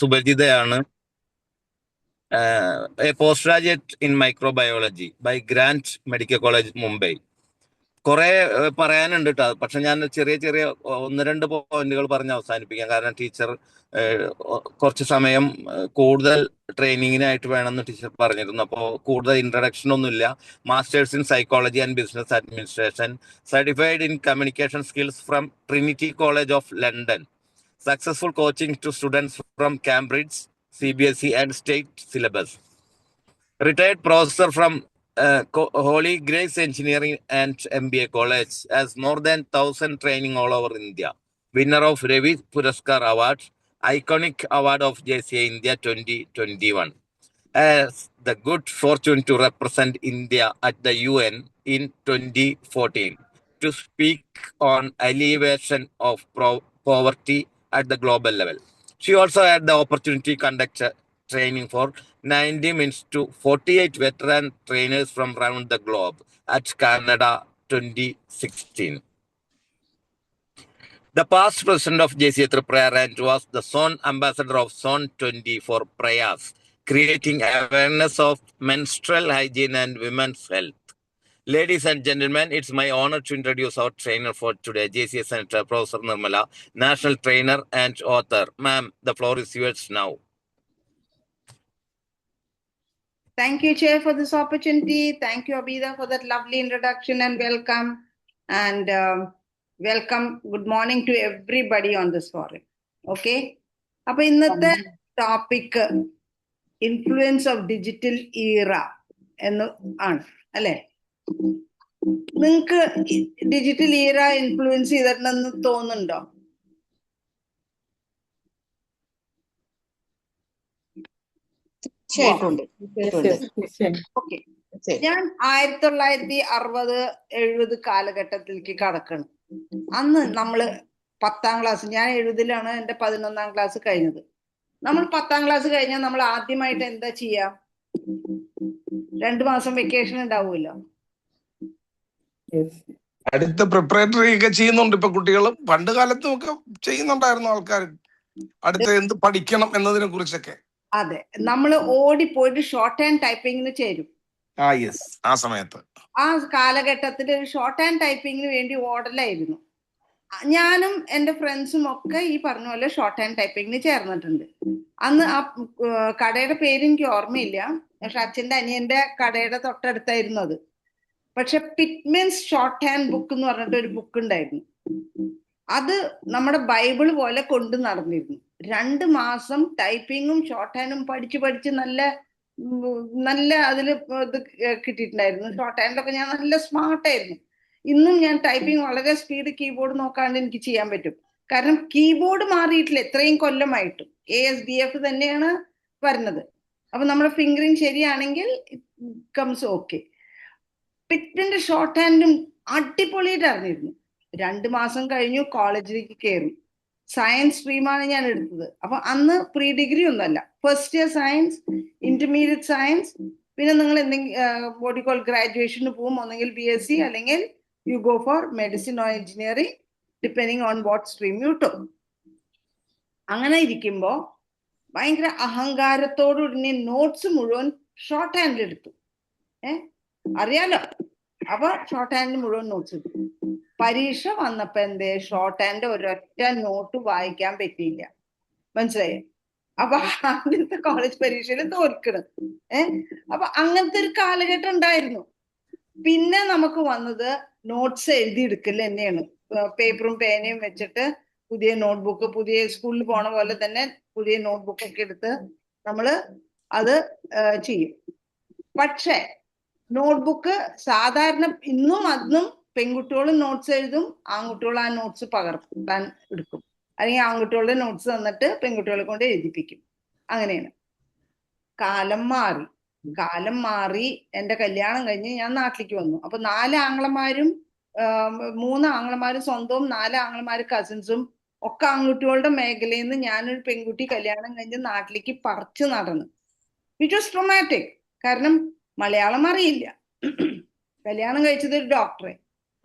സുപരിചിതയാണ്. A postgraduate in microbiology by Grant Medical College, Mumbai. കുറെ പറയാനുണ്ട് കേട്ടോ, പക്ഷെ ഞാൻ ചെറിയ 1-2 പോയിന്റുകൾ പറഞ്ഞ് അവസാനിപ്പിക്കാം. കാരണം ടീച്ചർ കുറച്ച് സമയം കൂടുതൽ ട്രെയിനിങ്ങിനായിട്ട് വേണമെന്ന് ടീച്ചർ പറഞ്ഞിരുന്നു. അപ്പോൾ കൂടുതൽ ഇൻട്രഡക്ഷൻ ഒന്നുമില്ല. Masters in psychology and business administration, certified in communication skills from Trinity College of London, successful coaching to students from Cambridge, CBSE and state syllabus. Retired professor from Holy Grace Engineering and MBA College, has more than 1,000 training all over India. Winner of Ravi Puraskar Award, Iconic Award of JCI India 2021. Has the good fortune to represent India at the UN in 2014 to speak on alleviation of poverty at the global level. She also had the opportunity to conduct training for 90 minutes to 48 veteran trainers from around the globe at Canada 2016. The past president of JCI Tripura and was the Zone Ambassador of Zone 20 for Prayas, creating awareness of menstrual hygiene and women's health. Ladies and gentlemen, it's my honor to introduce our trainer for today, JCI Senator Professor Nirmala, national trainer and author. Ma'am, the floor is yours now. Thank you, Chair, for this opportunity. Thank you, Abida, for that lovely introduction and welcome. And welcome, good morning to everybody on this forum. Okay? Appo innathe topic influence of digital era ennu aanu alle. നിങ്ങൾക്ക് digital ഈറ influence ചെയ്തിട്ടുണ്ടെന്ന് തോന്നുന്നുണ്ടോ? Okay, ഞാൻ 1960-70 കാലഘട്ടത്തിലേക്ക് കടക്കണം. അന്ന് നമ്മള് 10ാം class, ഞാൻ 70-ലാണ് എന്റെ 11ാം ക്ലാസ് കഴിഞ്ഞത്. നമ്മൾ 10ാം ക്ലാസ് കഴിഞ്ഞാൽ നമ്മൾ ആദ്യമായിട്ട് എന്താ ചെയ്യാ? 2 മാസം വെക്കേഷൻ ഉണ്ടാവുമല്ലോ. അടുത്ത പ്രിപ്പറേറ്ററി ഒക്കെ ചെയ്യുന്നുണ്ട് ഇപ്പൊ കുട്ടികളും. പണ്ട് കാലത്തും ഒക്കെ ചെയ്യുന്നുണ്ടായിരുന്നു ആൾക്കാർ, അടുത്ത എന്ത് പഠിക്കണം എന്നതിനെ കുറിച്ചൊക്കെ. അതെ, നമ്മൾ ഓടിപ്പോയിട്ട് ഷോർട്ട് ഹാൻഡ് ടൈപ്പിങ്ങിന് ചേരും. ആ സമയത്ത് ആ കാലഘട്ടത്തിൽ ഷോർട്ട് ഹാൻഡ് ടൈപ്പിങ്ങിന് വേണ്ടി ഓടലായിരുന്നു. ഞാനും എന്റെ ഫ്രണ്ട്സും ഒക്കെ ഈ പറഞ്ഞ പോലെ ഷോർട്ട് ഹാൻഡ് ടൈപ്പിങ്ങിന് ചേർന്നിട്ടുണ്ട്. അന്ന് ആ കടയുടെ പേര് എനിക്ക് ഓർമ്മയില്ല, പക്ഷെ അച്ഛന്റെ അനിയന്റെ കടയുടെ തൊട്ടടുത്തായിരുന്നു അത്. പക്ഷെ പിറ്റ്മെൻസ് ഷോർട്ട് ഹാൻഡ് ബുക്ക് എന്ന് പറഞ്ഞിട്ട് ഒരു ബുക്ക് ഉണ്ടായിരുന്നു. അത് നമ്മുടെ ബൈബിൾ പോലെ കൊണ്ടു നടന്നിരുന്നു. 2 മാസം ടൈപ്പിങ്ങും ഷോർട്ട് ഹാൻഡും പഠിച്ച് നല്ല അതിൽ ഇത് കിട്ടിയിട്ടുണ്ടായിരുന്നു. ഷോർട്ട് ഹാൻഡിലൊക്കെ ഞാൻ നല്ല സ്മാർട്ടായിരുന്നു. ഇന്നും ഞാൻ ടൈപ്പിംഗ് വളരെ സ്പീഡ് കീബോർഡ് നോക്കാണ്ട് എനിക്ക് ചെയ്യാൻ പറ്റും. കാരണം കീബോർഡ് മാറിയിട്ടില്ല എത്രയും കൊല്ലമായിട്ടും. ASDF തന്നെയാണ് വരുന്നത്. അപ്പൊ നമ്മുടെ ഫിംഗറിങ് ശരിയാണെങ്കിൽ കംസ് ഓക്കെ. പിറ്റ്മെന്റ് ഷോർട്ട് ഹാൻഡും അടിപൊളിയായിട്ട് അറിഞ്ഞിരുന്നു. 2 മാസം കഴിഞ്ഞു കോളേജിലേക്ക് കയറി. സയൻസ് സ്ട്രീമാണ് ഞാൻ എടുത്തത്. അപ്പൊ അന്ന് പ്രീ ഡിഗ്രി ഒന്നുമല്ല, first year science, intermediate science, പിന്നെ നിങ്ങൾ എന്തെങ്കിലും ഗ്രാജുവേഷന് പോകും, ഒന്നെങ്കിൽ BSc അല്ലെങ്കിൽ you go for medicine or engineering, depending on what stream you talk. അങ്ങനെ ഇരിക്കുമ്പോ ഭയങ്കര അഹങ്കാരത്തോടുകൂടി നോട്ട്സ് മുഴുവൻ ഷോർട്ട് ഹാൻഡിൽ എടുത്തു. അറിയാലോ, അപ്പൊ ഷോർട്ട് ഹാൻഡിൽ മുഴുവൻ നോട്ട്സ് എടുത്തു. പരീക്ഷ വന്നപ്പോ എന്തേ, ഷോർട്ട് ഹാൻഡ് ഒരൊറ്റ നോട്ട് വായിക്കാൻ പറ്റിയില്ല. മനസ്സിലായോ? അപ്പൊ ആദ്യത്തെ കോളേജ് പരീക്ഷയിൽ തോൽക്കണം. അപ്പൊ അങ്ങനത്തെ ഒരു കാലഘട്ടം ഉണ്ടായിരുന്നു. പിന്നെ നമുക്ക് വന്നത് നോട്ട്സ് എഴുതിയെടുക്കൽ തന്നെയാണ്. പേപ്പറും പേനയും വെച്ചിട്ട് പുതിയ നോട്ട്ബുക്ക്, പുതിയ സ്കൂളിൽ പോണ പോലെ തന്നെ പുതിയ നോട്ട്ബുക്ക് ഒക്കെ എടുത്ത് നമ്മള് അത് ചെയ്യും. പക്ഷെ നോട്ട്ബുക്ക് സാധാരണ ഇന്നും അന്നും പെൺകുട്ടികളും നോട്ട്സ് എഴുതും, ആൺകുട്ടികൾ ആ നോട്ട്സ് പകർത്താൻ എടുക്കും. അല്ലെങ്കിൽ ആൺകുട്ടികളുടെ നോട്ട്സ് തന്നിട്ട് പെൺകുട്ടികളെ കൊണ്ട് എഴുതിപ്പിക്കും. അങ്ങനെയാണ്. കാലം മാറി എന്റെ കല്യാണം കഴിഞ്ഞ് ഞാൻ നാട്ടിലേക്ക് വന്നു. അപ്പൊ 4 ആങ്ങളമാരും 3 ആങ്ങളമാരും സ്വന്തവും, 4 ആങ്ങളമാര് കസിൻസും ഒക്കെ ആൺകുട്ടികളുടെ മേഖലയിൽ നിന്ന് ഞാനൊരു പെൺകുട്ടി കല്യാണം കഴിഞ്ഞ് നാട്ടിലേക്ക് പറിച്ചു നടന്നു. Which was traumatic. കാരണം മലയാളം അറിയില്ല. കല്യാണം കഴിച്ചത് ഒരു ഡോക്ടറെ.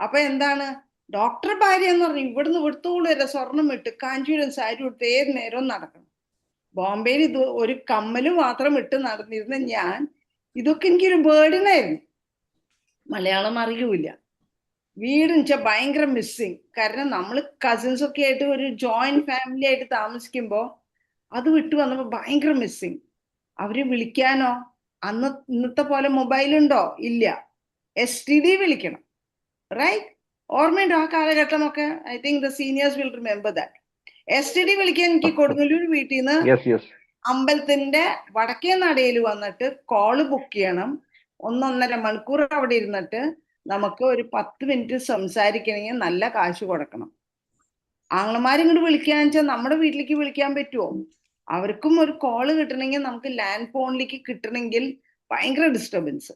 അപ്പൊ എന്താണ്, ഡോക്ടർ ഭാര്യ എന്ന് പറഞ്ഞു ഇവിടുത്തോളം വരെ സ്വർണം ഇട്ട് കാഞ്ചീരം സാരി കൊടുത്ത് ഏത് നേരവും നടക്കണം. ബോംബെയിൽ ഇത് ഒരു കമ്മല് മാത്രം ഇട്ട് നടന്നിരുന്ന ഞാൻ, ഇതൊക്കെ എനിക്കൊരു ബേർഡനായിരുന്നു. മലയാളം അറിയൂല, വീട് വെച്ചാൽ ഭയങ്കര മിസ്സിങ്. കാരണം നമ്മൾ കസിൻസ് ഒക്കെ ആയിട്ട് ഒരു ജോയിന്റ് ഫാമിലി ആയിട്ട് താമസിക്കുമ്പോൾ അത് വിട്ടു വന്നപ്പോൾ ഭയങ്കര മിസ്സിങ്. അവരെ വിളിക്കാനോ, ഇന്നത്തെ പോലെ മൊബൈൽ ഉണ്ടോ? ഇല്ല. STD വിളിക്കണം, റൈറ്റ്? ഓർമ്മയുണ്ടോ ആ കാലഘട്ടമൊക്കെ? I think the seniors will remember that. STD വിളിക്കാൻ എനിക്ക് കൊടുങ്ങല്ലൂർ വീട്ടിൽ നിന്ന് അമ്പലത്തിന്റെ വടക്കേ നടയിൽ വന്നിട്ട് കോള് ബുക്ക് ചെയ്യണം. 1.5 മണിക്കൂർ അവിടെ ഇരുന്നിട്ട് നമുക്ക് ഒരു 10 മിനിറ്റ് സംസാരിക്കണമെങ്കിൽ നല്ല കാശ് കൊടുക്കണം. ആങ്ങളമാരിങ്ങോട്ട് വിളിക്കാന്ന് വെച്ചാൽ നമ്മുടെ വീട്ടിലേക്ക് വിളിക്കാൻ പറ്റുമോ? അവർക്കും ഒരു കോള് കിട്ടണമെങ്കിൽ നമുക്ക് ലാൻഡ് ഫോണിലേക്ക് കിട്ടണമെങ്കിൽ ഭയങ്കര ഡിസ്റ്റർബൻസ്.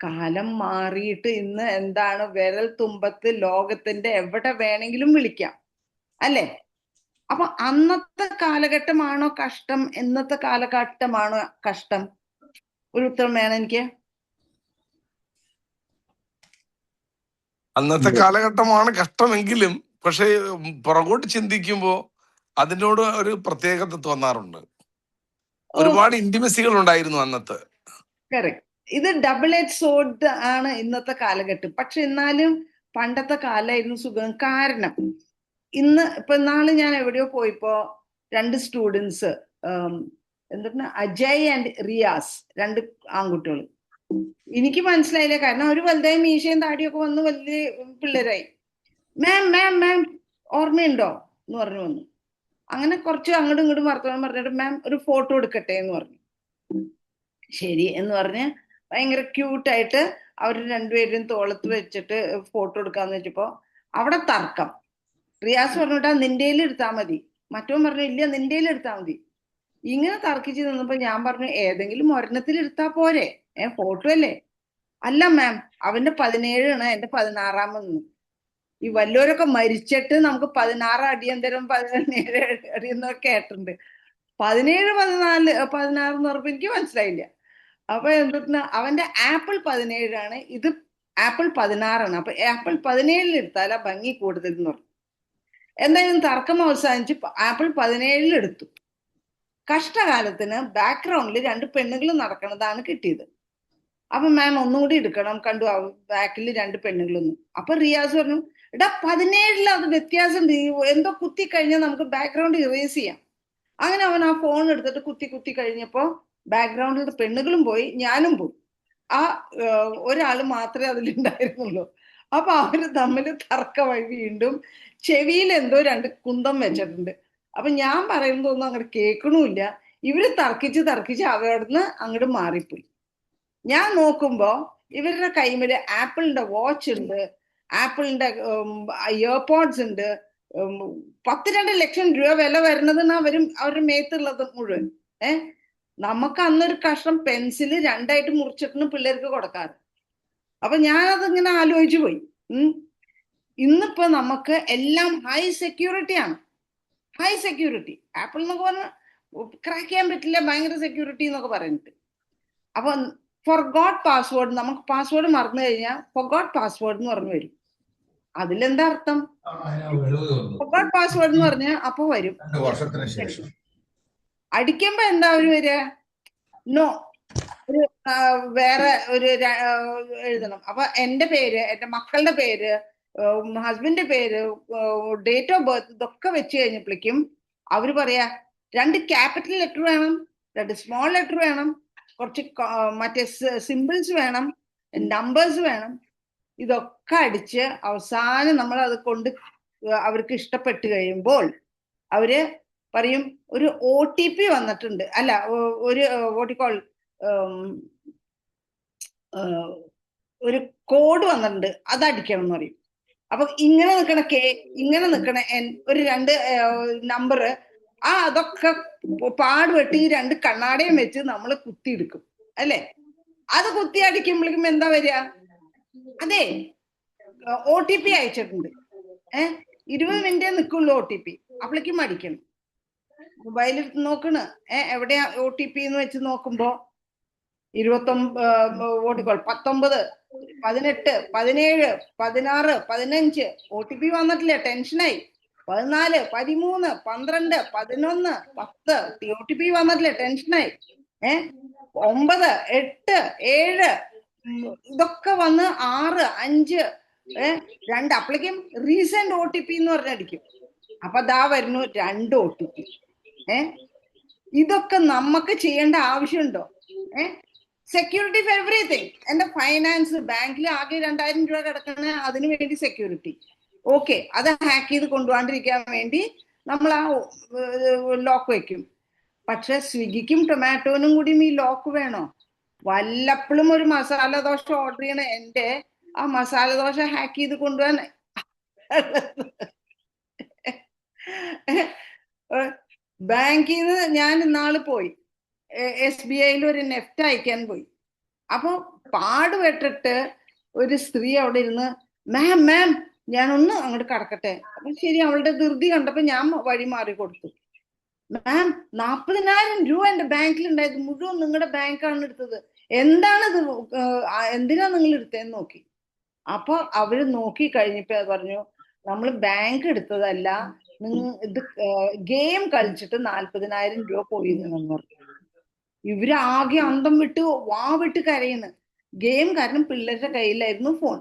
കാലം മാറിയിട്ട് ഇന്ന് എന്താണ്, വിരൽ തുമ്പത്ത് ലോകത്തിന്റെ എവിടെ വേണമെങ്കിലും വിളിക്കാം, അല്ലേ? അപ്പൊ അന്നത്തെ കാലഘട്ടമാണോ കഷ്ടം, ഇന്നത്തെ കാലഘട്ടമാണോ കഷ്ടം? ഒരു ഉത്തരം വേണം എനിക്ക്. അന്നത്തെ കാലഘട്ടമാണ് കഷ്ടമെങ്കിലും പക്ഷെ പുറകോട്ട് ചിന്തിക്കുമ്പോ അതിനോട് ഒരു പ്രത്യേകത തോന്നാറുണ്ട്. ഒരുപാട് ഇന്റിമസികൾ ഉണ്ടായിരുന്നു അന്നത്തെ. കറക്റ്റ്. ഇത് ഡബിൾ എഡ്ജ് സോർഡ് ആണ് ഇന്നത്തെ കാലഘട്ടം. പക്ഷെ എന്നാലും പണ്ടത്തെ കാലമായിരുന്നു സുഖം. കാരണം ഇന്ന് ഇപ്പൊ നാളെ ഞാൻ എവിടെയോ പോയപ്പോ 2 സ്റ്റുഡൻസ്, എന്താണ്, അജയ് ആൻഡ് റിയാസ്, 2 ആൺകുട്ടികൾ. എനിക്ക് മനസ്സിലായില്ല, കാരണം അവർ വലുതായി മീശയും താടിയൊക്കെ വന്ന് വലിയ പിള്ളേരായി. മാം മാം മാം ഓർമ്മയുണ്ടോ എന്ന് പറഞ്ഞു വന്നു. അങ്ങനെ കുറച്ച് അങ്ങോട്ടും ഇങ്ങോട്ടും വർത്തമാനം പറഞ്ഞിട്ട് മാം ഒരു ഫോട്ടോ എടുക്കട്ടെ എന്ന് പറഞ്ഞു. ശരി എന്ന് പറഞ്ഞ് ഭയങ്കര ക്യൂട്ടായിട്ട് അവർ രണ്ടുപേരും തോളത്ത് വെച്ചിട്ട് ഫോട്ടോ എടുക്കാന്ന് വെച്ചപ്പോ അവിടെ തർക്കം. റിയാസ് പറഞ്ഞിട്ടാ നിന്റെയിൽ എടുത്താൽ മതി, മറ്റവൻ പറഞ്ഞു ഇല്ല നിന്റെയിൽ എടുത്താൽ മതി. ഇങ്ങനെ തർക്കിച്ച് നിന്നപ്പോ ഞാൻ പറഞ്ഞു ഏതെങ്കിലും ഒരെണ്ണത്തിൽ എടുത്താ പോരെ, ഫോട്ടോ അല്ലേ? അല്ല മാം, അവന്റെ 17 ആണ്, എന്റെ 16 ഈ വല്ലവരൊക്കെ മരിച്ചിട്ട് നമുക്ക് 16 അടിയന്തരം 17 അടി എന്നൊക്കെ കേട്ടിട്ടുണ്ട്. 17, 14, 16 എന്ന് പറഞ്ഞപ്പോ എനിക്ക് മനസ്സിലായില്ല. അപ്പൊ എന്താ, അവന്റെ ആപ്പിൾ 17 ആണ്, ഇത് ആപ്പിൾ 16 ആണ്. അപ്പൊ ആപ്പിൾ 17 എടുത്താലാ ഭംഗി കൂടുതൽ എന്ന് പറഞ്ഞു. എന്തായാലും തർക്കം അവസാനിച്ച് ആപ്പിൾ 17 എടുത്തു. കഷ്ടകാലത്തിന് ബാക്ക്ഗ്രൗണ്ടിൽ 2 പെണ്ണുകൾ നടക്കണതാണ് കിട്ടിയത്. അപ്പൊ മാം ഒന്നുകൂടി എടുക്കണം, കണ്ടു ബാക്കിൽ 2 പെണ്ണുകളൊന്നും. അപ്പൊ റിയാസ് പറഞ്ഞു എടാ 17 അത് വ്യത്യാസം എന്തോ കുത്തി കഴിഞ്ഞാൽ നമുക്ക് ബാക്ക്ഗ്രൗണ്ട് ഇറേസ് ചെയ്യാം. അങ്ങനെ അവൻ ആ ഫോൺ എടുത്തിട്ട് കുത്തി കഴിഞ്ഞപ്പോ ബാക്ക്ഗ്രൗണ്ടിൽ പെണ്ണുകളും പോയി, ഞാനും പോയി. ആ ഒരാൾ മാത്രമേ അതിലുണ്ടായിരുന്നുള്ളൂ. അപ്പൊ അവര് തമ്മിൽ തർക്കമായി. വീണ്ടും ചെവിയിൽ എന്തോ 2 കുന്തം വെച്ചിട്ടുണ്ട്. അപ്പൊ ഞാൻ പറയുന്നതൊന്നും അങ്ങോട്ട് കേൾക്കണമില്ല. ഇവര് തർക്കിച്ച് അവിടുന്ന് അങ്ങോട്ട് മാറിപ്പോയി. ഞാൻ നോക്കുമ്പോ ഇവരുടെ കൈമില് ആപ്പിളിന്റെ വാച്ച് ഉണ്ട്, ആപ്പിളിന്റെ ഇയർപോഡ്സ് ഉണ്ട്. 10-2 ലക്ഷം രൂപ വില വരുന്നതെന്ന് അവരുടെ മേത്തുള്ളത് മുഴുവൻ. നമുക്ക് അന്നൊരു കഷ്ണം പെൻസില് 2ആയിട്ട് മുറിച്ചിട്ടാണ് പിള്ളേർക്ക് കൊടുക്കാറ്. അപ്പൊ ഞാനതിങ്ങനെ ആലോചിച്ചു പോയി. ഇന്നിപ്പോ നമുക്ക് എല്ലാം ഹൈ സെക്യൂരിറ്റി ആണ്. ഹൈ സെക്യൂരിറ്റി ആപ്പിൾ എന്നൊക്കെ പറഞ്ഞാൽ ക്രാക്ക് ചെയ്യാൻ പറ്റില്ല, ഭയങ്കര സെക്യൂരിറ്റി എന്നൊക്കെ പറയുന്നുണ്ട്. അപ്പൊ ഫോർഗോട്ട് പാസ്വേഡ്, നമുക്ക് പാസ്വേഡ് മറന്നു കഴിഞ്ഞാൽ ഫോർഗോട്ട് പാസ്വേഡ് എന്ന് പറഞ്ഞു വരും. അതിലെന്താ അർത്ഥം? ഫോർഗോട്ട് പാസ്വേഡ് എന്ന് പറഞ്ഞാൽ അപ്പൊ വരും. അടിക്കുമ്പോ എന്താ ഒരു വരിക? നോ, ഒരു വേറെ ഒരു എഴുതണം. അപ്പൊ എന്റെ പേര്, എന്റെ മക്കളുടെ പേര്, ഹസ്ബൻഡിന്റെ പേര്, ഡേറ്റ് ഓഫ് ബർത്ത്, ഇതൊക്കെ വെച്ച് കഴിഞ്ഞപ്പോഴേക്കും അവര് പറയാ 2 ക്യാപിറ്റൽ ലെറ്റർ വേണം, 2 സ്മോൾ ലെറ്റർ വേണം, കുറച്ച് മറ്റേ സിമ്പിൾസ് വേണം, നമ്പേഴ്സ് വേണം. ഇതൊക്കെ അടിച്ച് അവസാനം നമ്മൾ അത് കൊണ്ട് അവർക്ക് ഇഷ്ടപ്പെട്ട് കഴിയുമ്പോൾ അവര് പറയും ഒരു OTP വന്നിട്ടുണ്ട്, അല്ല ഒരു വോട്ടിക്കോൾ ഒരു കോഡ് വന്നിട്ടുണ്ട്, അത് അടിക്കണം എന്ന് പറയും. അപ്പൊ ഇങ്ങനെ നിൽക്കണ ഒരു 2 നമ്പർ, അതൊക്കെ പാടുപെട്ടി 2 കണ്ണാടയും വെച്ച് നമ്മൾ കുത്തിയെടുക്കും, അല്ലെ? അത് കുത്തി അടിക്കുമ്പോഴേക്കും എന്താ വരിക? അതെ, OTP അയച്ചിട്ടുണ്ട്. 20 മിനിറ്റേ നിൽക്കുള്ളൂ OTP, അപ്പോഴേക്കും അടിക്കണം. മൊബൈലിൽ നോക്കണ എവിടെയാ OTP എന്ന് വെച്ച് നോക്കുമ്പോ 19, 18, 17, 16, 15 OTP വന്നിട്ടില്ല. ടെൻഷനായി. 14, 13, 12, 11, 10 OTP വന്നിട്ടില്ല, ടെൻഷനായി. 9, 8, 7 ഇതൊക്കെ വന്ന് 6, 5, 2 അപ്പോഴേക്കും റീസെന്റ് OTP എന്ന് പറഞ്ഞടിക്കും. അപ്പൊ ദാ വരുന്നു 2 OTP. ഇതൊക്കെ നമുക്ക് ചെയ്യേണ്ട ആവശ്യമുണ്ടോ? Security for everything. എന്റെ ഫൈനാൻസ് ബാങ്കിൽ ആകെ 2000 രൂപ കിടക്കണ, അതിനു വേണ്ടി സെക്യൂരിറ്റി. ഓക്കെ, അത് ഹാക്ക് ചെയ്ത് കൊണ്ടുപോകാണ്ടിരിക്കാൻ വേണ്ടി നമ്മൾ ആ ലോക്ക് വെക്കും. പക്ഷെ സ്വിഗ്ഗിക്കും ടൊമാറ്റോനും കൂടിയും ഈ ലോക്ക് വേണോ? വല്ലപ്പോഴും ഒരു മസാല ദോശ ഓർഡർ ചെയ്യണ എന്റെ ആ മസാല ദോശ ഹാക്ക് ചെയ്ത് കൊണ്ടുപോകാൻ ബാങ്കിൽ നിന്ന് ഞാൻ ഇന്നാള് പോയി SBIയിൽ ഒരു നെഫ്റ്റ് അയക്കാൻ പോയി. അപ്പൊ പാടുപെട്ടിട്ട് ഒരു സ്ത്രീ അവിടെ ഇരുന്ന്, മാം ഞാനൊന്ന് അങ്ങോട്ട് കടക്കട്ടെ. അപ്പൊ ശരി, അവളുടെ ധൃതി കണ്ടപ്പോ ഞാൻ വഴി മാറി കൊടുത്തു. മാം 40,000 രൂപ എന്റെ ബാങ്കിൽ ഉണ്ടായത്, മുഴുവൻ നിങ്ങളുടെ ബാങ്കാണ് എടുത്തത്, എന്താണിത്, എന്തിനാ നിങ്ങൾ എടുത്തതെന്ന് നോക്കി. അപ്പൊ അവര് നോക്കി കഴിഞ്ഞപ്പോ പറഞ്ഞു, നമ്മൾ ബാങ്ക് എടുത്തതല്ല, ഇത് ഗെയിം കളിച്ചിട്ട് 40,000 രൂപ പോയി എന്ന് പറഞ്ഞു. ഇവര് ആകെ അന്തം വിട്ട് വിട്ട് കരയുന്നു. ഗെയിം കാരണം പിള്ളേരുടെ കയ്യിലായിരുന്നു ഫോൺ.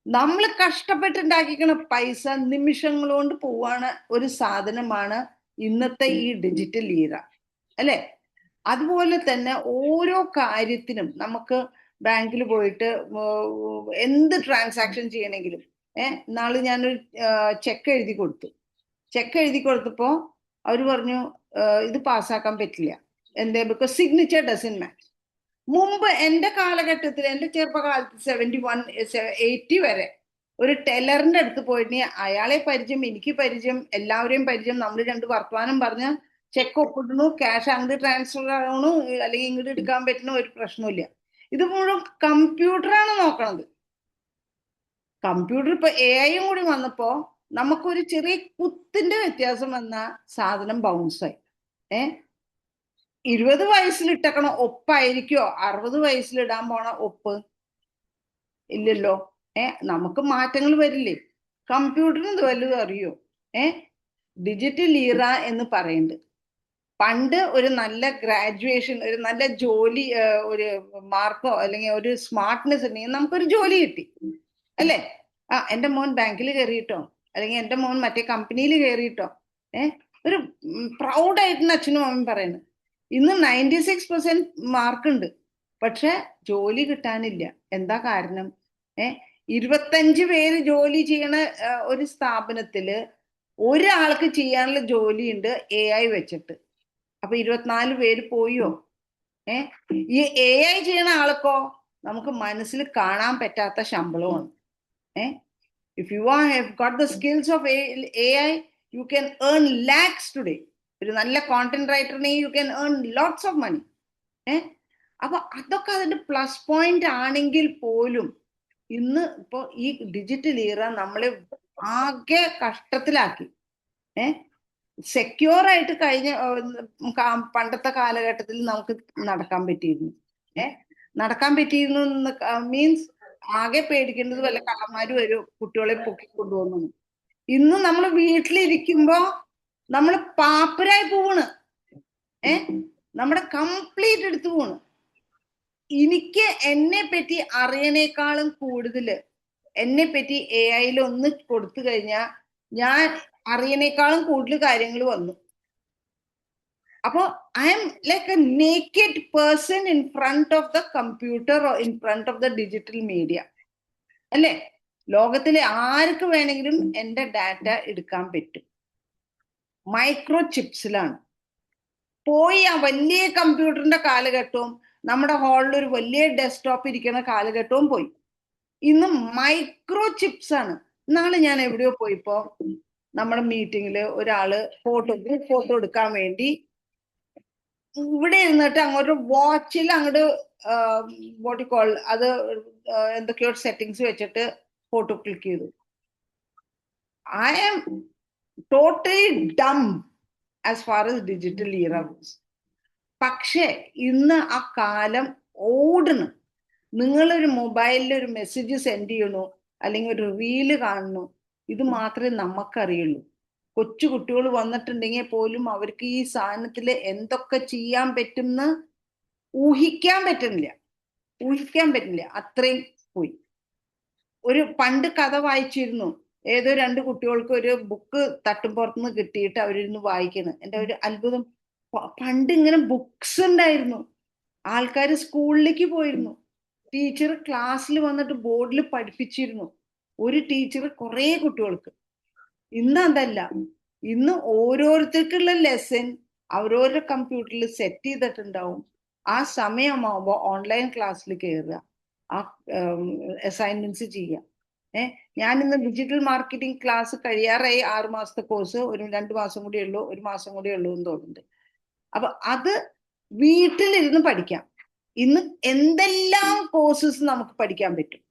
നമ്മൾ കഷ്ടപ്പെട്ടുണ്ടാക്കിക്കണ പൈസ നിമിഷങ്ങൾ കൊണ്ട് പോവാണ് ഒരു സാധനമാണ് ഇന്നത്തെ ഈ ഡിജിറ്റൽ ഈറ, അല്ലെ? അതുപോലെ തന്നെ ഓരോ കാര്യത്തിനും നമുക്ക് ബാങ്കിൽ പോയിട്ട് എന്ത് ട്രാൻസാക്ഷൻ ചെയ്യണമെങ്കിലും, നാളെ ഞാനൊരു ചെക്ക് എഴുതി കൊടുത്തപ്പോ അവര് പറഞ്ഞു ഇത് പാസ്സാക്കാൻ പറ്റില്ല. എന്തേ? Because signature doesn't match. മുമ്പ് എന്റെ കാലഘട്ടത്തിൽ, എന്റെ ചെറുപ്പകാലത്ത് 71, 80 വരെ ഒരു ടെലറിന്റെ അടുത്ത് പോയിട്ട് അയാളെ പരിചയം, എനിക്ക് പരിചയം, എല്ലാവരെയും പരിചയം, നമ്മൾ 2 വർത്തമാനം പറഞ്ഞ് ചെക്ക് ഒപ്പിടുന്നു, ക്യാഷ് അങ്ങോട്ട് ട്രാൻസ്ഫർ ആവണു, അല്ലെങ്കിൽ ഇങ്ങോട്ട് എടുക്കാൻ പറ്റുന്ന ഒരു പ്രശ്നമില്ല. ഇത് മുഴുവൻ കമ്പ്യൂട്ടറാണ് നോക്കണത്. കമ്പ്യൂട്ടർ ഇപ്പൊ AI കൂടി വന്നപ്പോ നമുക്കൊരു ചെറിയ കുത്തിന്റെ വ്യത്യാസം വന്ന സാധനം ബൗൺസായി. 20 വയസ്സിലിട്ടക്കണ ഒപ്പായിരിക്കോ 60 വയസ്സിലിടാൻ പോണ ഒപ്പ്? ഇല്ലല്ലോ. നമുക്ക് മാറ്റങ്ങൾ വരില്ലേ? കമ്പ്യൂട്ടറിന് ഇത് വല്ലതും അറിയോ? ഡിജിറ്റൽ ഈറ എന്ന് പറയുന്നുണ്ട്. പണ്ട് ഒരു നല്ല ഗ്രാജുവേഷൻ, ഒരു നല്ല ജോലി, ഒരു മാർക്കോ അല്ലെങ്കിൽ ഒരു സ്മാർട്ട്നെസ് ഉണ്ടെങ്കിൽ നമുക്കൊരു ജോലി കിട്ടി, അല്ലേ? എന്റെ മോൻ ബാങ്കിൽ കയറിയിട്ടോ, അല്ലെങ്കിൽ എന്റെ മോൻ മറ്റേ കമ്പനിയിൽ കയറിയിട്ടോ, ഒരു പ്രൗഡായിട്ടാണ് അച്ഛനും അമ്മയും പറയുന്നത്. ഇന്ന് 96% മാർക്കുണ്ട്, പക്ഷെ ജോലി കിട്ടാനില്ല. എന്താ കാരണം? 25 പേര് ജോലി ചെയ്യണ ഒരു സ്ഥാപനത്തില് ഒരാൾക്ക് ചെയ്യാനുള്ള ജോലിയുണ്ട് AI വെച്ചിട്ട്. അപ്പൊ 24 പേര് പോയോ? ഈ AI ചെയ്യണ ആൾക്കോ നമുക്ക് മനസ്സിൽ കാണാൻ പറ്റാത്ത ശമ്പളമാണ്. If you have got the skills of AI, you can earn lakhs today. ഒരു നല്ല കോണ്ടന്റ് റൈറ്ററിനെ you can earn lots of money. അപ്പൊ അതൊക്കെ അതിന്റെ പ്ലസ് പോയിന്റ് ആണെങ്കിൽ പോലും ഇന്ന് ഇപ്പൊ ഈ ഡിജിറ്റൽ ഈറ നമ്മളെ ആകെ കഷ്ടത്തിലാക്കി. സെക്യൂർ ആയിട്ട് കഴിഞ്ഞ പണ്ടത്തെ കാലഘട്ടത്തിൽ നമുക്ക് നടക്കാൻ പറ്റിയിരുന്നു മീൻസ് ആകെ പേടിക്കേണ്ടത് വല്ല കള്ളന്മാര് വരും കുട്ടികളെ പൊക്കിക്കൊണ്ടുപോകുന്നു. ഇന്ന് നമ്മൾ വീട്ടിലിരിക്കുമ്പോ നമ്മൾ പാപ്പരായി പോവാണ്. നമ്മുടെ കംപ്ലീറ്റ് എടുത്തു പോണ്. എനിക്ക് എന്നെ പറ്റി അറിയണേക്കാളും കൂടുതൽ എന്നെ പറ്റി AI ഒന്ന് കൊടുത്തു കഴിഞ്ഞാൽ ഞാൻ അറിയണേക്കാളും കൂടുതൽ കാര്യങ്ങൾ വന്നു. അപ്പോ I'm like a naked person in front of the computer or in front of the digital media, അല്ലേ? ലോകത്തിലെ ആർക്ക് വേണമെങ്കിലും എന്റെ ഡാറ്റ എടുക്കാൻ പറ്റും. മൈക്രോ ചിപ്സിലാണ്. പോയി ആ വലിയ കമ്പ്യൂട്ടറിന്റെ കാലഘട്ടവും നമ്മുടെ ഹാളിൽ ഒരു വലിയ ഡെസ്ക്ടോപ്പ് ഇരിക്കുന്ന കാലഘട്ടവും പോയി. ഇന്ന് മൈക്രോ ചിപ്സ് ആണ്. നാളെ ഞാൻ എവിടെയോ പോയിപ്പോ നമ്മുടെ മീറ്റിങ്ങില് ഒരാള് ഫോട്ടോ എടുക്കാൻ വേണ്ടി ഇവിടെ ഇരുന്നിട്ട് അങ്ങോട്ട് വാച്ചിൽ അങ്ങോട്ട് ബോട്ടിക്കോൾ അത് എന്തൊക്കെയോ സെറ്റിങ്സ് വെച്ചിട്ട് ഫോട്ടോ ക്ലിക്ക് ചെയ്തു. I am totally dumb as far as digital era goes. പക്ഷെ ഇന്ന് ആ കാലം ഓടണം. നിങ്ങളൊരു മൊബൈലിൽ ഒരു മെസ്സേജ് സെൻഡ് ചെയ്യണു, അല്ലെങ്കിൽ ഒരു റീല് കാണുന്നു, ഇത് മാത്രമേ നമുക്കറിയുള്ളൂ. കൊച്ചു കുട്ടികൾ വന്നിട്ടുണ്ടെങ്കിൽ പോലും അവർക്ക് ഈ സാധനത്തിൽ എന്തൊക്കെ ചെയ്യാൻ പറ്റുമെന്ന് ഊഹിക്കാൻ പറ്റുന്നില്ല. അത്രയും പോയി. ഒരു പണ്ട് കഥ വായിച്ചിരുന്നു. ഏതോ 2 കുട്ടികൾക്ക് ഒരു ബുക്ക് തട്ടുംപുറത്തുനിന്ന് കിട്ടിയിട്ട് അവരിരുന്ന് വായിക്കണം. എൻ്റെ ഒരു അത്ഭുതം. പണ്ട് ഇങ്ങനെ ബുക്സ് ഉണ്ടായിരുന്നു. ആൾക്കാർ സ്കൂളിലേക്ക് പോയിരുന്നു. ടീച്ചർ ക്ലാസ്സിൽ വന്നിട്ട് ബോർഡിൽ പഠിപ്പിച്ചിരുന്നു. ഒരു ടീച്ചർ കുറേ കുട്ടികൾക്ക്. ഇന്ന് അതല്ല. ഇന്ന് ഓരോരുത്തർക്കുള്ള ലെസൺ അവരോരുടെ കമ്പ്യൂട്ടറിൽ സെറ്റ് ചെയ്തിട്ടുണ്ടാവും. ആ സമയമാകുമ്പോൾ ഓൺലൈൻ ക്ലാസ്സിൽ കയറുക, ആ അസൈൻമെന്റ്സ് ചെയ്യുക. ഞാനിന്ന് ഡിജിറ്റൽ മാർക്കറ്റിംഗ് ക്ലാസ് കഴിയാറായി. 6 മാസത്തെ കോഴ്സ്. ഒരു 2 മാസം കൂടിയേ ഉള്ളൂ, 1 മാസം കൂടിയേ ഉള്ളൂ എന്ന് തോന്നുന്നുണ്ട്. അപ്പൊ അത് വീട്ടിലിരുന്ന് പഠിക്കാം. ഇന്ന് എന്തെല്ലാം കോഴ്സസ് നമുക്ക് പഠിക്കാൻ പറ്റും.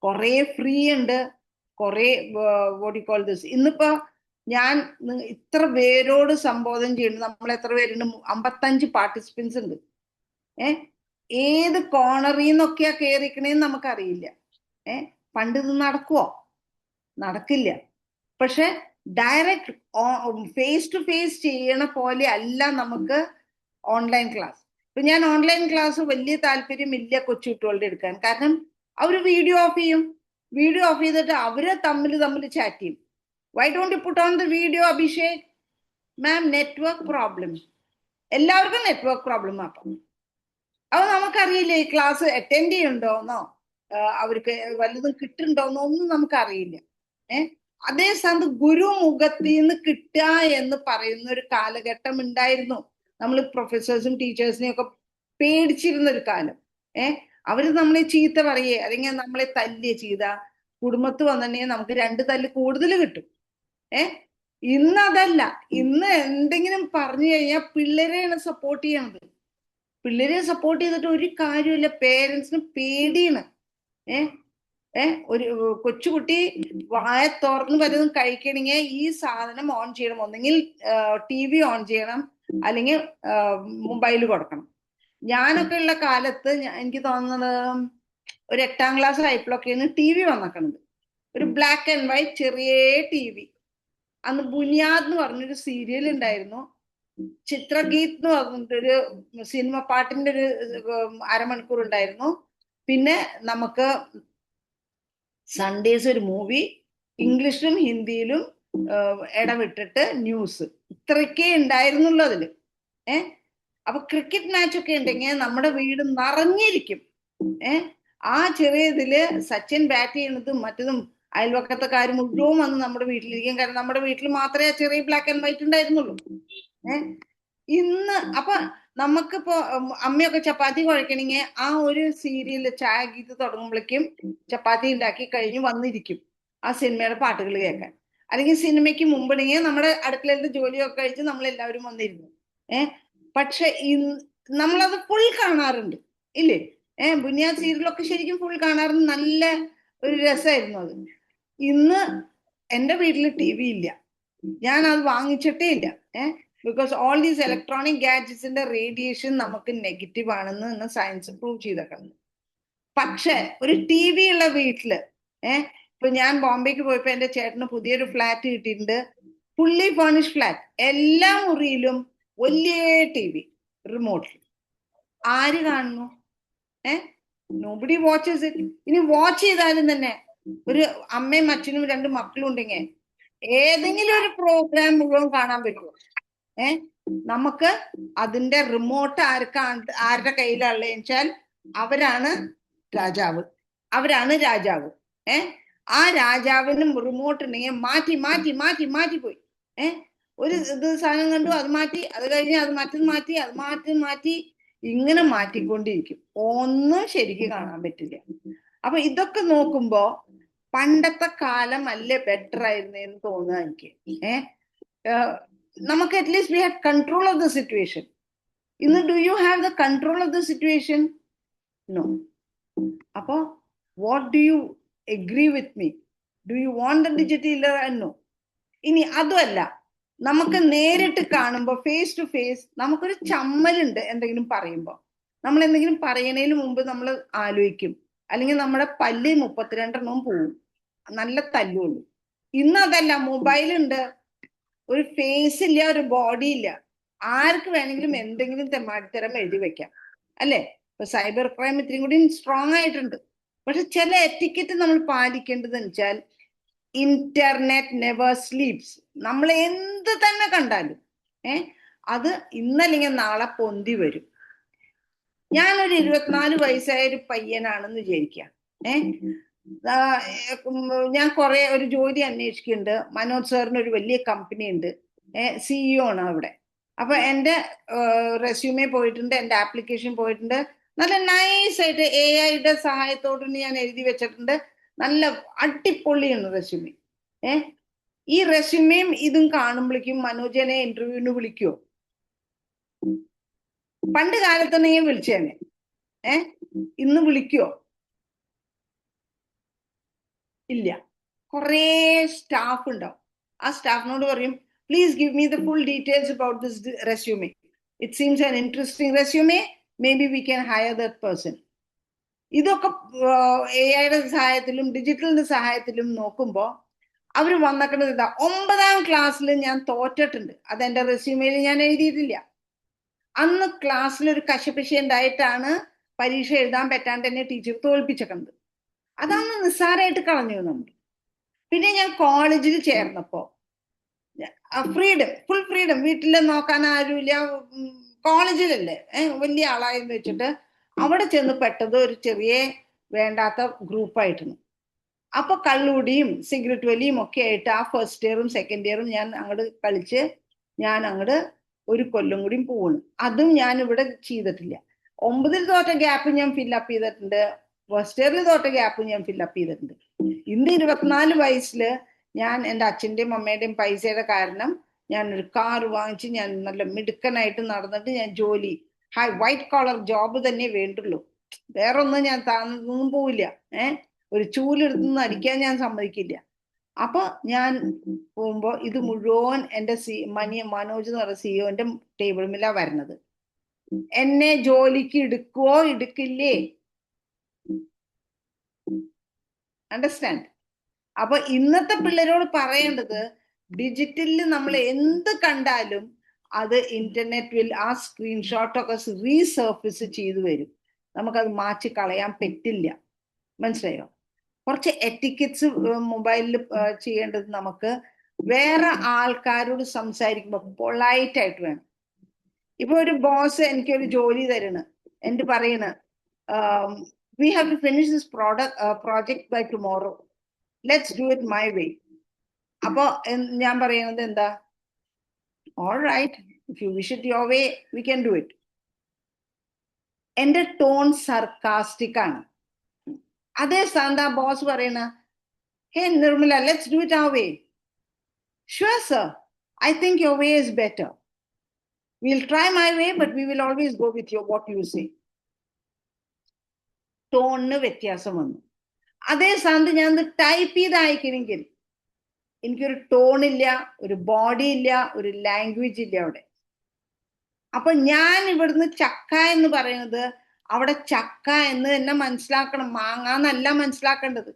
കുറെ ഫ്രീ ഉണ്ട്, കുറെ വാട്ട് യു കോൾ ദിസ്. ഇന്നിപ്പോ ഞാൻ ഇത്ര പേരോട് സംബോധന ചെയ്യുന്നു. നമ്മൾ എത്ര പേരുണ്ട്? 55 പാർട്ടിസിപ്പൻസ് ഉണ്ട്. ഏത് കോണറിൽ നിന്നൊക്കെയാ കയറിക്കണേന്ന് നമുക്കറിയില്ല. പണ്ട് ഇത് നടക്കുവോ? നടക്കില്ല. പക്ഷെ ഡയറക്റ്റ് ഫേസ് ടു ഫേസ് ചെയ്യണ പോലെ അല്ല നമുക്ക് ഓൺലൈൻ ക്ലാസ്. ഇപ്പൊ ഞാൻ ഓൺലൈൻ ക്ലാസ് വലിയ താല്പര്യമില്ല കൊച്ചു കുട്ടികളുടെ എടുക്കാൻ. കാരണം അവർ വീഡിയോ ഓഫ് ചെയ്യും. വീഡിയോ ഓഫ് ചെയ്തിട്ട് അവര് തമ്മിൽ ചാറ്റ് ചെയ്യും. Why don't you put on the video Abhishek? Ma'am, network problem. എല്ലാവർക്കും നെറ്റ്വർക്ക് പ്രോബ്ലം. അപ്പൊ നമുക്കറിയില്ല ഈ ക്ലാസ് അറ്റൻഡ് ചെയ്യണ്ടോന്നോ അവർക്ക് വല്ലതും കിട്ടുന്നുണ്ടോന്നോ ഒന്നും നമുക്കറിയില്ല. അതേ സ്ഥാനത്ത് ഗുരുമുഖത്തിൽ നിന്ന് കിട്ടുക എന്ന് പറയുന്ന ഒരു കാലഘട്ടം ഉണ്ടായിരുന്നു. നമ്മൾ പ്രൊഫസേഴ്സും ടീച്ചേഴ്സിനെയും ഒക്കെ പേടിച്ചിരുന്ന ഒരു കാലം. അവര് നമ്മളെ ചീത്ത പറയേ അല്ലെങ്കിൽ നമ്മളെ തല്ലിയ ചെയ്ത കുടുംബത്ത് വന്നിട്ടുണ്ടെങ്കിൽ നമുക്ക് 2 തല്ല് കൂടുതൽ കിട്ടും. ഇന്ന് അതല്ല. ഇന്ന് എന്തെങ്കിലും പറഞ്ഞു കഴിഞ്ഞാൽ പിള്ളേരെയാണ് സപ്പോർട്ട് ചെയ്യണത്. പിള്ളേരെ സപ്പോർട്ട് ചെയ്തിട്ട് ഒരു കാര്യമില്ല. പേരൻസിന് പേടിയാണ്. ഒരു കൊച്ചുകുട്ടി വായ തുറന്ന് വല്ലതും കഴിക്കണമെങ്കിൽ ഈ സാധനം ഓൺ ചെയ്യണം. ഒന്നെങ്കിൽ TV ഓൺ ചെയ്യണം, അല്ലെങ്കിൽ മൊബൈൽ കൊടുക്കണം. ഞാനൊക്കെ ഉള്ള കാലത്ത് എനിക്ക് തോന്നുന്നത് ഒരു 8ാം ക്ലാസ് ആയപ്പോഴൊക്കെയാണ് TV വന്നിക്കണത്. ഒരു ബ്ലാക്ക് ആൻഡ് വൈറ്റ് ചെറിയ TV. അന്ന് ബുനിയാദ് എന്ന് പറഞ്ഞൊരു സീരിയൽ ഉണ്ടായിരുന്നു. ചിത്രഗീത് എന്ന് പറഞ്ഞിട്ടൊരു സിനിമ പാട്ടിന്റെ ഒരു അരമണിക്കൂർ ഉണ്ടായിരുന്നു. പിന്നെ നമുക്ക് സൺഡേസ് ഒരു മൂവി, ഇംഗ്ലീഷിലും ഹിന്ദിയിലും ഇടവിട്ടിട്ട് ന്യൂസ്. ഇത്രയൊക്കെ ഉണ്ടായിരുന്നുള്ളൂ അതില്. അപ്പൊ ക്രിക്കറ്റ് മാച്ചൊക്കെ ഉണ്ടെങ്കിൽ നമ്മുടെ വീട് നിറഞ്ഞിരിക്കും. ആ ചെറിയ ഇതില് സച്ചിൻ ബാറ്റ് ചെയ്യുന്നതും മറ്റതും അയൽവക്കത്തെക്കാർ മുഴുവൻ വന്ന് നമ്മുടെ വീട്ടിലിരിക്കും. കാരണം നമ്മുടെ വീട്ടിൽ മാത്രമേ ചെറിയ ബ്ലാക്ക് ആൻഡ് വൈറ്റ് ഉണ്ടായിരുന്നുള്ളൂ. ഇന്ന് അപ്പൊ നമുക്കിപ്പോ അമ്മയൊക്കെ ചപ്പാത്തി കുഴക്കണമെങ്കിൽ ആ ഒരു സീരിയല് ചായ ഗീത് തുടങ്ങുമ്പോഴേക്കും ചപ്പാത്തി ഉണ്ടാക്കി കഴിഞ്ഞ് വന്നിരിക്കും ആ സിനിമയുടെ പാട്ടുകൾ കേൾക്കാൻ. അല്ലെങ്കിൽ സിനിമയ്ക്ക് മുമ്പിണെങ്കിൽ നമ്മുടെ അടുക്കളയിലത്തെ ജോലിയൊക്കെ കഴിച്ച് നമ്മളെല്ലാവരും വന്നിരുന്നു. പക്ഷെ നമ്മളത് ഫുൾ കാണാറുണ്ട്, ഇല്ലേ? ബുനിയാദ് സീരിയലൊക്കെ ശരിക്കും ഫുൾ കാണാറുണ്ട്. നല്ല ഒരു രസമായിരുന്നു അത്. ഇന്ന് എൻ്റെ വീട്ടിൽ TV ഇല്ല. ഞാൻ അത് വാങ്ങിച്ചിട്ടേ ഇല്ല. ബിക്കോസ് ഓൾ ദീസ് ഇലക്ട്രോണിക് ഗാഡ്ജറ്റ്സിന്റെ റേഡിയേഷൻ നമുക്ക് നെഗറ്റീവ് ആണെന്ന് ഇന്ന് സയൻസ് പ്രൂവ് ചെയ്തേക്കുന്നത്. പക്ഷെ ഒരു TV ഉള്ള വീട്ടില് ഇപ്പൊ ഞാൻ ബോംബെക്ക് പോയപ്പോ എന്റെ ചേട്ടന് പുതിയൊരു ഫ്ലാറ്റ് കിട്ടിയിട്ടുണ്ട്. Fully furnished flat. എല്ലാ മുറിയിലും വലിയ TV റിമോട്ടിൽ. ആര് കാണുന്നു? Nobody watches it. ഇനി വാച്ച് ചെയ്താലും തന്നെ ഒരു അമ്മയും അച്ഛനും 2 മക്കളും ഉണ്ടെങ്കിൽ ഏതെങ്കിലും ഒരു പ്രോഗ്രാം മുഴുവൻ കാണാൻ പറ്റുമോ? നമുക്ക് അതിന്റെ റിമോട്ട് ആരുടെ കയ്യിലുള്ളതെന്ന് വെച്ചാൽ അവരാണ് രാജാവ്. ആ രാജാവിനും റിമോട്ട് ഉണ്ടെങ്കിൽ മാറ്റി പോയി. ഒരു സാധനം കണ്ടു, അത് മാറ്റി, അത് കഴിഞ്ഞ് അത് മാറ്റി ഇങ്ങനെ മാറ്റിക്കൊണ്ടിരിക്കും. ഒന്നും ശരിക്ക് കാണാൻ പറ്റില്ല. അപ്പൊ ഇതൊക്കെ നോക്കുമ്പോ പണ്ടത്തെ കാലം അല്ലേ ബെറ്റർ ആയിരുന്നേന്ന് തോന്നുക എനിക്ക്. നമുക്ക് at least we had control of the situation. ഇന്ന് do you have the control of the situation? No. അപ്പോ what do you agree with me? Do you want the digital? No. ഇനി അതുമല്ല, നമുക്ക് നേരിട്ട് കാണുമ്പോൾ ഫേസ് ടു ഫേസ് നമുക്കൊരു ചമ്മലുണ്ട്. എന്തെങ്കിലും പറയുമ്പോൾ നമ്മൾ എന്തെങ്കിലും പറയണതിന് മുമ്പ് നമ്മൾ ആലോചിക്കും. അല്ലെങ്കിൽ നമ്മുടെ പല്ല് 32 പോവും, നല്ല തല്ലുള്ളൂ. ഇന്ന് അതല്ല, മൊബൈലുണ്ട്, ഒരു ഫേസ് ഇല്ല, ഒരു ബോഡി ഇല്ല, ആർക്ക് വേണമെങ്കിലും എന്തെങ്കിലും തെമ്മാടിത്തരം എഴുതി വെക്കാം അല്ലേ? ഇപ്പൊ സൈബർ ക്രൈം ഇത്തിരി കൂടി സ്ട്രോങ് ആയിട്ടുണ്ട്. പക്ഷെ ചില എറ്റിക്കറ്റ് നമ്മൾ പാലിക്കേണ്ടതെന്ന് വെച്ചാൽ ഇന്റർനെറ്റ് നെവർ സ്ലീപ്സ്. നമ്മൾ എന്ത് തന്നെ കണ്ടാലും അത് ഇന്നല്ലെങ്കിൽ നാളെ പൊന്തി വരും. ഞാനൊരു 24 വയസ്സായ ഒരു പയ്യനാണെന്ന് വിചാരിക്കാം. ഞാൻ കുറെ ഒരു ജോലി അന്വേഷിക്കുന്നുണ്ട്. മനോജ് സാറിന് ഒരു വലിയ കമ്പനി ഉണ്ട്, CEO ആണ് അവിടെ. അപ്പൊ എന്റെ റെസ്യൂമെ പോയിട്ടുണ്ട്, എന്റെ ആപ്ലിക്കേഷൻ പോയിട്ടുണ്ട്. നല്ല നൈസായിട്ട് AI സഹായത്തോട് ഞാൻ എഴുതി വെച്ചിട്ടുണ്ട്. നല്ല അടിപൊളിയാണ് റെസ്യൂമെ. ഈ റെസ്യൂമേയും ഇതും കാണുമ്പോഴേക്കും മനോജനെ ഇന്റർവ്യൂവിന് വിളിക്കുവോ? പണ്ട് കാലത്തുണ്ടെങ്കിൽ വിളിച്ചേനെ. ഇന്ന് വിളിക്കുവോ? ഇല്ല. കുറേ സ്റ്റാഫ് ഉണ്ടാവും. ആ സ്റ്റാഫിനോട് പറയും, please give me the full details about this resume. It seems an interesting resume, may be we can higher that person. ഇതൊക്കെ AI സഹായത്തിലും ഡിജിറ്റലിന്റെ സഹായത്തിലും നോക്കുമ്പോൾ അവർ വന്നേക്കുന്നത് ഇതാ. 9ാം ക്ലാസ്സിൽ ഞാൻ തോറ്റിട്ടുണ്ട്. അതെന്റെ റെസ്യൂമേയിൽ ഞാൻ എഴുതിയിട്ടില്ല. അന്ന് ക്ലാസ്സിൽ ഒരു കശപിശ ഉണ്ടായിട്ടാണ് പരീക്ഷ എഴുതാൻ പറ്റാണ്ട് എന്നെ ടീച്ചർ തോൽപ്പിച്ചേക്കുന്നത്. അതന്ന് നിസ്സാരമായിട്ട് കളഞ്ഞു നമ്മൾ. പിന്നെ ഞാൻ കോളേജിൽ ചേർന്നപ്പോ ഫ്രീഡം, ഫുൾ ഫ്രീഡം, വീട്ടിൽ നോക്കാൻ ആരുമില്ല, കോളേജിലല്ലേ, വലിയ ആളായെന്ന് വെച്ചിട്ട് അവിടെ ചെന്ന് പെട്ടത് ഒരു ചെറിയ വേണ്ടാത്ത ഗ്രൂപ്പായിരുന്നു. അപ്പൊ കള്ളുടിയും സിഗരറ്റ് വലിയും ഒക്കെ ആയിട്ട് ആ ഫസ്റ്റ് ഇയറും സെക്കൻഡ് ഇയറും ഞാൻ അങ്ങോട്ട് കളിച്ച് ഞാൻ അങ്ങോട്ട് ഒരു കൊല്ലം കൂടിയും പോവാണ്. അതും ഞാൻ ഇവിടെ ചെയ്തിട്ടില്ല. 9ൽ തോറ്റ ഗ്യാപ്പ് ഞാൻ ഫില്ലപ്പ് ചെയ്തിട്ടുണ്ട്, ഫസ്റ്റ് ഇയറിൽ തോറ്റ ഗ്യാപ്പ് ഞാൻ ഫില്ലപ്പ് ചെയ്തിട്ടുണ്ട്. ഇന്ന് 24 വയസ്സിൽ ഞാൻ എൻ്റെ അച്ഛൻ്റെയും അമ്മയുടെയും പൈസയുടെ കാരണം ഞാൻ ഒരു കാർ വാങ്ങിച്ച് ഞാൻ നല്ല മിടുക്കനായിട്ട് നടന്നിട്ട് ഞാൻ ജോലി, വൈറ്റ് കോളർ ജോബ് തന്നെ വേണ്ടുള്ളൂ. വേറൊന്നും ഞാൻ താന്നൊന്നും പോവില്ല. ഒരു ചൂലെടുത്തുനിന്ന് അടിക്കാൻ ഞാൻ സമ്മതിക്കില്ല. അപ്പൊ ഞാൻ പോകുമ്പോ ഇത് മുഴുവൻ എൻ്റെ മനോജ് എന്ന് പറയുന്ന CEO ടേബിൾ മേലാ വരുന്നത്. എന്നെ ജോലിക്ക് എടുക്കുവോ എടുക്കില്ലേ? അണ്ടർസ്റ്റാൻഡ്? അപ്പൊ ഇന്നത്തെ പിള്ളേരോട് പറയേണ്ടത്, ഡിജിറ്റലിൽ നമ്മൾ എന്ത് കണ്ടാലും അത് ഇന്റർനെറ്റിൽ ആ സ്ക്രീൻഷോട്ടൊക്കെ റീസർഫിസ് ചെയ്തു വരും. നമുക്കത് മാറ്റി കളയാൻ പറ്റില്ല. മനസ്സിലായോ? കുറച്ച് എറ്റിക്കറ്റ്സ് മൊബൈലിൽ ചെയ്യേണ്ടത് നമുക്ക് വേറെ ആൾക്കാരോട് സംസാരിക്കുമ്പോൾ പൊളൈറ്റ് ആയിട്ട് വേണം. ഇപ്പൊ ഒരു ബോസ് എനിക്കൊരു ജോലി തരുന്നു, എന്നിട്ട് പറയണ we have to finish this project by tomorrow, let's do it my way. അപ്പൊ ഞാൻ പറയുന്നത് എന്താ? All right, if you wish it your way we can do it. എന്റെ ടോൺ സർക്കാസ്റ്റിക് ആണ്. അതേ സ്ഥാനത്ത് ആ ബോസ് പറയണ, hey Nirmala, let's do it our way. Sure sir, I think your way is better. We'll try my way, but we will always go with what you say. ടോണിന് വ്യത്യാസം വന്നു. അതേ സ്ഥാനത്ത് ഞാൻ ടൈപ്പ് ചെയ്ത് അയക്കണമെങ്കിൽ എനിക്കൊരു ടോണില്ല, ഒരു ബോഡി ഇല്ല, ഒരു ലാംഗ്വേജ് ഇല്ല അവിടെ. അപ്പൊ ഞാൻ ഇവിടുന്ന് ചക്ക എന്ന് പറയുന്നത് അവിടെ ചക്ക എന്ന് തന്നെ മനസ്സിലാക്കണം, മാങ്ങാന്നല്ല മനസ്സിലാക്കേണ്ടത്.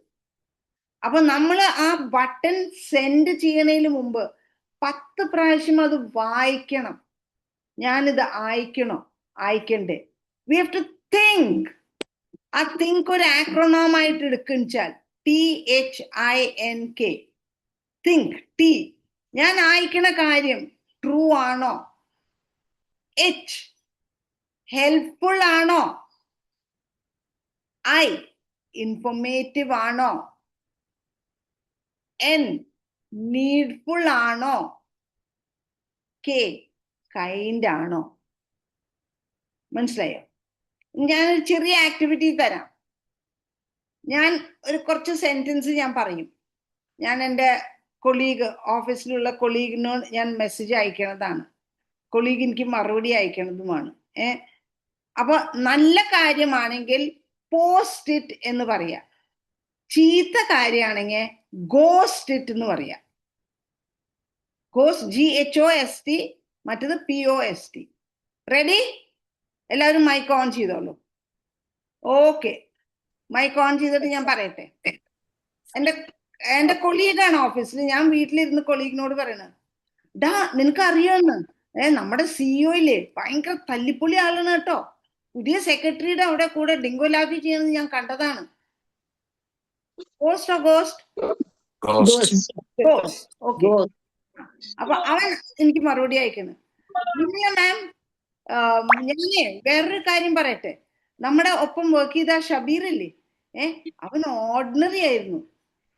അപ്പൊ നമ്മൾ ആ ബട്ടൺ സെൻഡ് ചെയ്യണതിന് മുമ്പ് 10 പ്രാവശ്യം അത് വായിക്കണം. ഞാനിത് അയക്കണ്ടേ? We have to think. ആ തിങ്ക് ഒരു ആക്രോണോം ആയിട്ട് എടുക്കുന്നുവെച്ചാൽ THINK, തിങ്ക്. T ഞാൻ അയക്കണ കാര്യം ട്രൂ ആണോ? H ഹെൽപ്ഫുൾ ആണോ? I ഇൻഫോർമേറ്റീവ് ആണോ? N നീഡ്ഫുൾ ആണോ? K കൈൻഡ് ആണോ? മനസ്സിലായോ? ഞാനൊരു ചെറിയ ആക്ടിവിറ്റി തരാം. ഞാൻ ഒരു കുറച്ച് സെന്റൻസ് ഞാൻ പറയും. ഞാൻ എൻ്റെ കൊളീഗ്, ഓഫീസിലുള്ള കൊളീഗിനോട് ഞാൻ മെസ്സേജ് അയക്കണതാണ്, കൊളീഗ് എനിക്ക് മറുപടി അയക്കണതുമാണ്. അപ്പൊ നല്ല കാര്യമാണെങ്കിൽ പോസ്റ്റ് ഇറ്റ് എന്ന് പറയാ, ചീത്ത കാര്യമാണെങ്കിൽ ഗോസ്റ്റ് ഇറ്റ് എന്ന് പറയാ. GHOST, മറ്റത് POST. റെഡി? എല്ലാവരും മൈക്ക് ഓൺ ചെയ്തോളൂ. ഓക്കെ, മൈക്ക് ഓൺ ചെയ്തിട്ട് ഞാൻ പറയട്ടെ. എന്റെ കൊളീഗാണ് ഓഫീസിൽ. ഞാൻ വീട്ടിലിരുന്ന് കൊളീഗിനോട് പറയണ, ഡാ നിനക്ക് അറിയാമെന്ന്, നമ്മുടെ സിഇഒയില്ലേ ഭയങ്കര തല്ലിപ്പൊളി ആളാണ് കേട്ടോ, പുതിയ സെക്രട്ടറിയുടെ അവിടെ കൂടെ ഡിങ്കോലാഫി ചെയ്യുന്നത് ഞാൻ കണ്ടതാണ്. ഗോസ്റ്റോ ഗോസ്റ്റ് ഗോസ്റ്റ്. ഓക്കെ. അപ്പൊ അവൻ എനിക്ക് മറുപടി അയക്കുന്നു, ഇല്ല മാം, ഞാനേ വേറൊരു കാര്യം പറയട്ടെ, നമ്മുടെ ഒപ്പം വർക്ക് ചെയ്ത ഷബീർ ഇല്ലേ, അവൻ ഓർഡിനറി ആയിരുന്നു,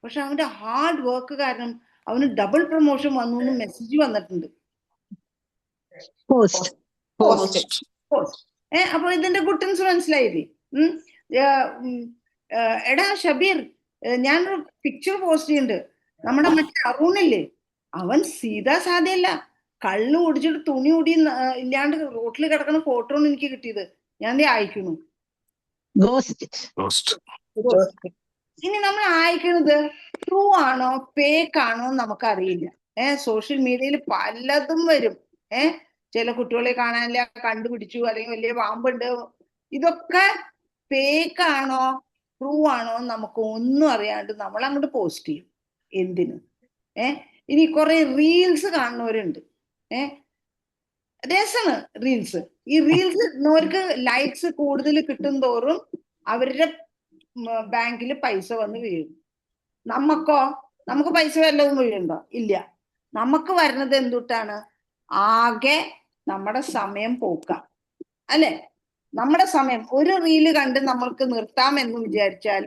പക്ഷെ അവന്റെ ഹാർഡ് വർക്ക് കാരണം അവന് ഡബിൾ പ്രൊമോഷൻ വന്നു എന്ന് മെസ്സേജ് വന്നിട്ടുണ്ട്. അപ്പൊ ഇതിന്റെ ഗുട്ടൻസ് മനസ്സിലായില്ലേ? എടാ ഷബീർ, ഞാനൊരു പിക്ചർ പോസ്റ്റ് ചെയ്യുന്നുണ്ട്, നമ്മുടെ മറ്റേ അരുണില്ലേ, അവൻ സീതാ സാധ്യല്ല, കള്ളു കുടിച്ചിട്ട് തുണി കൂടി ഇല്ലാണ്ട് റോട്ടിൽ കിടക്കുന്ന ഫോട്ടോ ആണ് എനിക്ക് കിട്ടിയത്, ഞാൻ അയക്കുന്നു. ഇനി നമ്മൾ അയക്കുന്നത് ട്രൂ ആണോ ഫേക്ക് ആണോ നമുക്കറിയില്ല. സോഷ്യൽ മീഡിയയിൽ പലതും വരും. ചില കുട്ടികളെ കാണാനില്ല, കണ്ടുപിടിച്ചു, അല്ലെങ്കിൽ വലിയ പാമ്പുണ്ട്. ഇതൊക്കെ ഫേക്ക് ആണോ ട്രൂ ആണോ നമുക്ക് ഒന്നും അറിയാണ്ട് നമ്മൾ അങ്ങോട്ട് പോസ്റ്റ് ചെയ്യും. എന്തിന്? ഇനി കുറെ റീൽസ് കാണുന്നവരുണ്ട്. രസാണ് റീൽസ്. ഈ റീൽസ് ഇടുന്നവർക്ക് ലൈക്സ് കൂടുതൽ കിട്ടും തോറും അവരുടെ ബാങ്കിൽ പൈസ വന്ന് വീഴും. നമുക്ക് പൈസ വല്ലതും വീഴുണ്ടോ? ഇല്ല. നമുക്ക് വരുന്നത് എന്തുട്ടാണ്? ആകെ നമ്മുടെ സമയം പോക്കാം, അല്ലെ? നമ്മുടെ സമയം ഒരു റീല് കണ്ട് നമ്മൾക്ക് നിർത്താമെന്ന് വിചാരിച്ചാൽ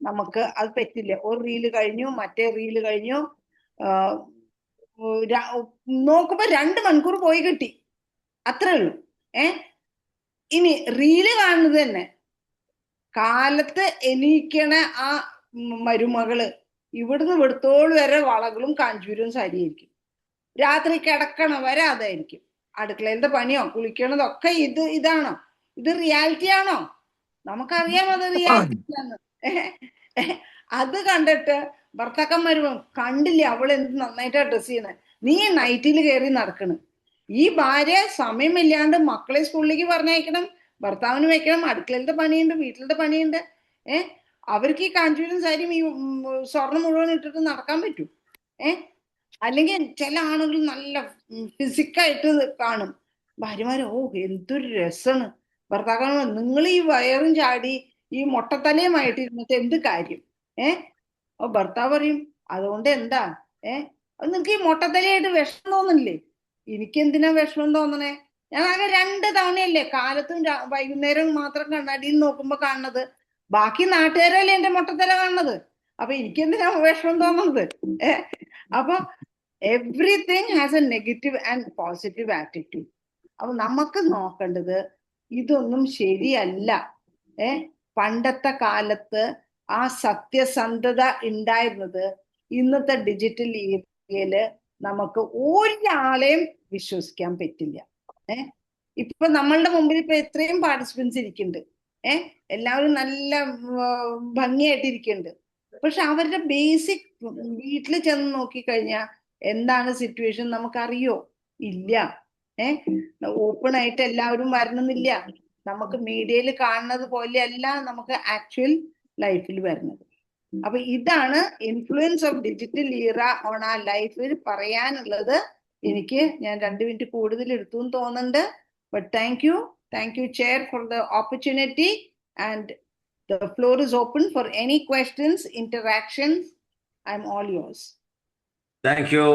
നമുക്ക് അത് പറ്റില്ല. ഒരു റീല് കഴിഞ്ഞു, മറ്റേ റീല് കഴിഞ്ഞു, നോക്കുമ്പോ 2 മണിക്കൂർ പോയി കിട്ടി, അത്രേ ഉള്ളൂ. ഇനി റീല് കാണുന്നത് തന്നെ, കാലത്ത് എണീക്കണ ആ മരുമകള് ഇവിടുന്ന് ഇവിടുത്തോളം വരെ വളകളും കാഞ്ചൂരും സാരിയായിരിക്കും, രാത്രി കിടക്കണ വരെ അതായിരിക്കും, അടുക്കളയിലത്തെ പണിയോ കുളിക്കണതൊക്കെ ഇതാണോ? ഇത് റിയാലിറ്റി ആണോ? നമുക്കറിയാം അത് റിയാലിറ്റി ആണ്. അത് കണ്ടിട്ട് ഭർത്താക്കന്മാര് കണ്ടില്ല അവൾ എന്ത് നന്നായിട്ടാ ഡ്രസ് ചെയ്യണേ, നീ നൈറ്റിൽ കയറി നടക്കണ്. ഈ ഭാര്യ സമയമില്ലാണ്ട് മക്കളെ സ്കൂളിലേക്ക് പറഞ്ഞയക്കണം, ഭർത്താവിന് വെക്കണം, അടുക്കളയിലത്തെ പണിയുണ്ട്, വീട്ടിലത്തെ പണിയുണ്ട്. അവർക്ക് ഈ കാഞ്ചൂരും സാരിയും ഈ സ്വർണം മുഴുവൻ ഇട്ടിട്ട് നടക്കാൻ പറ്റും? അല്ലെങ്കിൽ ചില ആളുകൾ നല്ല ഫിസിക്കായിട്ട് കാണും, ഭാര്യമാര് ഓ എന്തൊരു രസാണ്, ഭർത്താക്കന്മാർ നിങ്ങൾ ഈ വയറും ചാടി ഈ മൊട്ടത്തലയുമായിട്ട് ഇരുന്നിട്ട് എന്ത് കാര്യം? അപ്പൊ ഭർത്താവ് പറയും അതുകൊണ്ട് എന്താ? അത് നിനക്ക് ഈ മൊട്ടത്തലയായിട്ട് വിഷമം തോന്നുന്നില്ലേ? എനിക്കെന്തിനാ വിഷമം തോന്നണേ? ഞാൻ ആകെ 2 തവണയല്ലേ കാലത്തും വൈകുന്നേരം മാത്രം കണ്ണാടിയിൽ നോക്കുമ്പോ കാണുന്നത്, ബാക്കി നാട്ടുകാരല്ലേ എന്റെ മൊട്ടത്തല കാണുന്നത്, അപ്പൊ എനിക്കെന്തിനാ വിഷമം തോന്നുന്നത്? അപ്പൊ everything has A negative and positive attitude. അപ്പൊ നമുക്ക് നോക്കേണ്ടത് ഇതൊന്നും ശരിയല്ല. പണ്ടത്തെ കാലത്ത് ആ സത്യസന്ധത ഉണ്ടായിരുന്നത് ഇന്നത്തെ ഡിജിറ്റൽ ഏരിയയില് നമുക്ക് ഒരാളെയും വിശ്വസിക്കാൻ പറ്റില്ല. ഇപ്പൊ നമ്മളുടെ മുമ്പിൽ ഇപ്പൊ എത്രയും പാർട്ടിസിപ്പൻസ് ഇരിക്കുന്നുണ്ട്, എല്ലാവരും നല്ല ഭംഗിയായിട്ട് ഇരിക്കുന്നുണ്ട്, പക്ഷെ അവരുടെ ബേസിക് വീട്ടിൽ ചെന്ന് നോക്കിക്കഴിഞ്ഞാൽ എന്താണ് സിറ്റുവേഷൻ നമുക്കറിയോ? ഇല്ല. ഓപ്പൺ ആയിട്ട് എല്ലാവരും വരണമെന്നില്ല. നമുക്ക് മീഡിയയിൽ കാണുന്നത് പോലെയല്ല നമുക്ക് ആക്ച്വൽ ലൈഫിൽ വരുന്നത്. അപ്പൊ ഇതാണ് ഇൻഫ്ലുവൻസ് ഓഫ് ഡിജിറ്റൽ ഇയറ ഓൺ ആ ലൈഫിൽ പറയാനുള്ളത്. എനിക്ക് ഞാൻ 2 മിനിറ്റ് കൂടുതൽ എടുത്തു എന്ന് തോന്നുന്നുണ്ട്. But thank you chair for the opportunity and the floor is open for any questions, interactions. I'm all yours. Thank you.